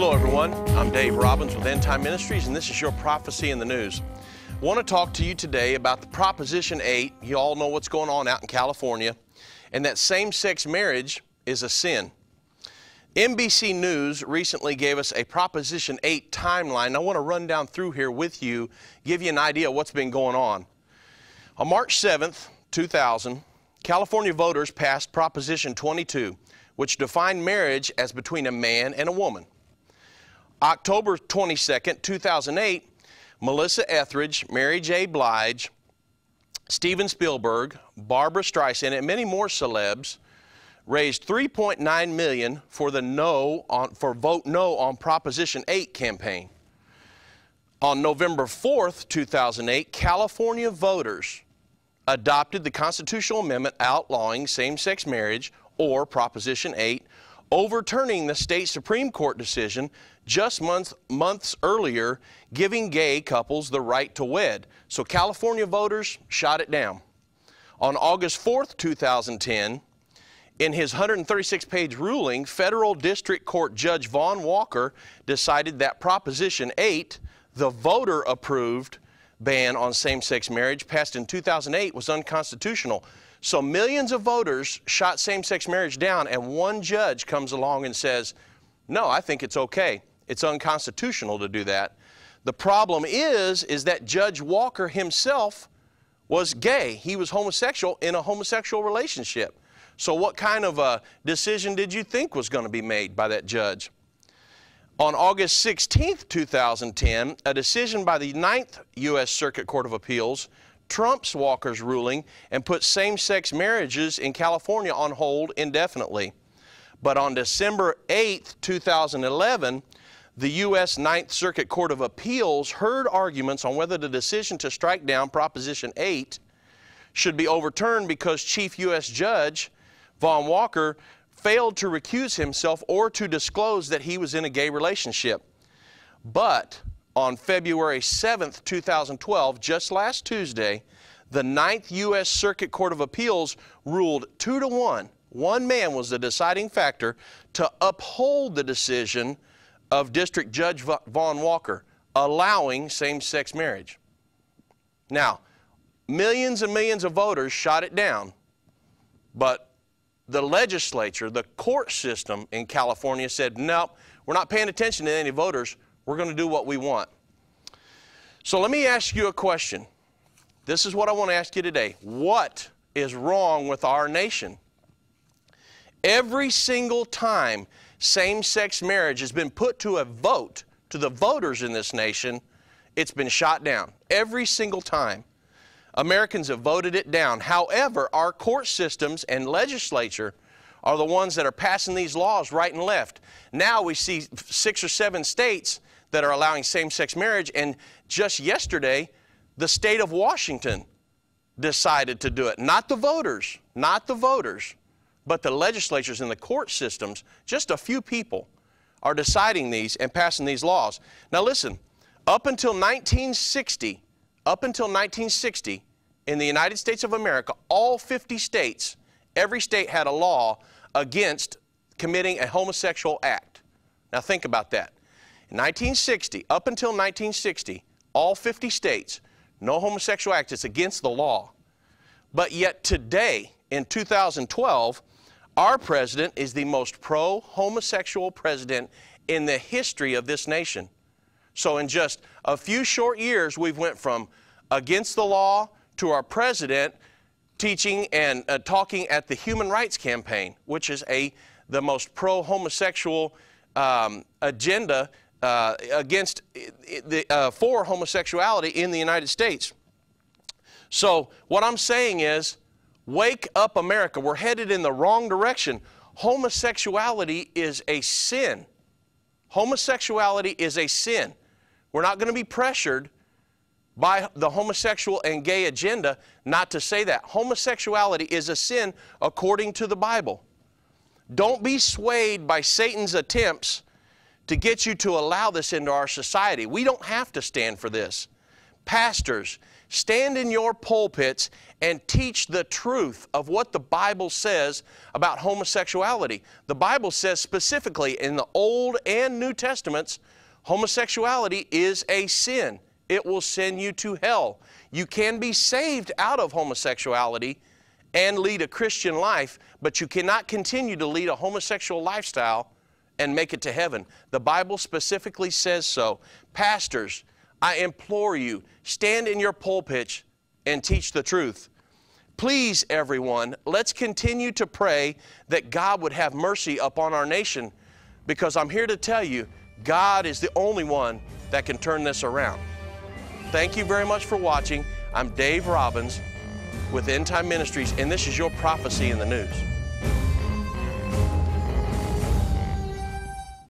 Hello everyone, I'm Dave Robbins with Endtime Ministries, and this is your Prophecy in the News. I want to talk to you today about the Proposition 8. You all know what's going on out in California, and that same-sex marriage is a sin. NBC News recently gave us a Proposition 8 timeline. I want to run down through here with you, give you an idea of what's been going on. On March 7th, 2000, California voters passed Proposition 22, which defined marriage as between a man and a woman. October 22nd, 2008, Melissa Etheridge, Mary J. Blige, Steven Spielberg, Barbra Streisand, and many more celebs raised $3.9 million for the Vote No on Proposition 8 campaign. On November 4th, 2008, California voters adopted the constitutional amendment outlawing same-sex marriage, or Proposition 8, overturning the state Supreme Court decision just months earlier, giving gay couples the right to wed. So California voters shot it down. On August 4th, 2010, in his 136-page ruling, Federal District Court Judge Vaughn decided that Proposition 8, the voter-approved ban on same-sex marriage passed in 2008, was unconstitutional. So millions of voters shot same-sex marriage down, and one judge comes along and says, no, I think it's okay. It's unconstitutional to do that. The problem is that Judge Walker himself was gay. He was homosexual in a homosexual relationship. So what kind of a decision did you think was going to be made by that judge? On August 16th, 2010, a decision by the 9th U.S. Circuit Court of Appeals trumps Walker's ruling and put same-sex marriages in California on hold indefinitely. But on December 8th, 2011, the U.S. 9th Circuit Court of Appeals heard arguments on whether the decision to strike down Proposition 8 should be overturned because Chief U.S. Judge Vaughn failed to recuse himself or to disclose that he was in a gay relationship. But on February 7th, 2012, just last Tuesday, the 9th U.S. Circuit Court of Appeals ruled 2-1. One man was the deciding factor to uphold the decision of District Judge Vaughn, allowing same-sex marriage. Now, millions and millions of voters shot it down, but the legislature, the court system in California said, no, we're not paying attention to any voters. We're going to do what we want. So let me ask you a question. This is what I want to ask you today. What is wrong with our nation? Every single time same-sex marriage has been put to a vote, to the voters in this nation, it's been shot down. Every single time. Americans have voted it down. However, our court systems and legislature are the ones that are passing these laws right and left. Now we see 6 or 7 states that are allowing same-sex marriage, and just yesterday, the state of Washington decided to do it. Not the voters, but the legislatures and the court systems, just a few people are deciding these and passing these laws. Now listen, up until 1960, in the United States of America, all 50 states, every state had a law against committing a homosexual act. Now think about that. In 1960, up until 1960, all 50 states, no homosexual act. It's against the law. But yet today, in 2012, our president is the most pro-homosexual president in the history of this nation. So in just a few short years, we've went from against the law to our president teaching and talking at the Human Rights Campaign, which is the most pro-homosexual agenda for homosexuality in the United States. So what I'm saying is, wake up, America. We're headed in the wrong direction. Homosexuality is a sin. Homosexuality is a sin. We're not going to be pressured by the homosexual and gay agenda not to say that. Homosexuality is a sin according to the Bible. Don't be swayed by Satan's attempts to get you to allow this into our society. We don't have to stand for this. Pastors, stand in your pulpits and teach the truth of what the Bible says about homosexuality. The Bible says specifically in the Old and New Testaments, homosexuality is a sin. It will send you to hell. You can be saved out of homosexuality and lead a Christian life, but you cannot continue to lead a homosexual lifestyle and make it to heaven. The Bible specifically says so. Pastors, I implore you, stand in your pulpit and teach the truth. Please, everyone, let's continue to pray that God would have mercy upon our nation, because I'm here to tell you, God is the only one that can turn this around. Thank you very much for watching. I'm Dave Robbins with Endtime Ministries, and this is your Prophecy in the News.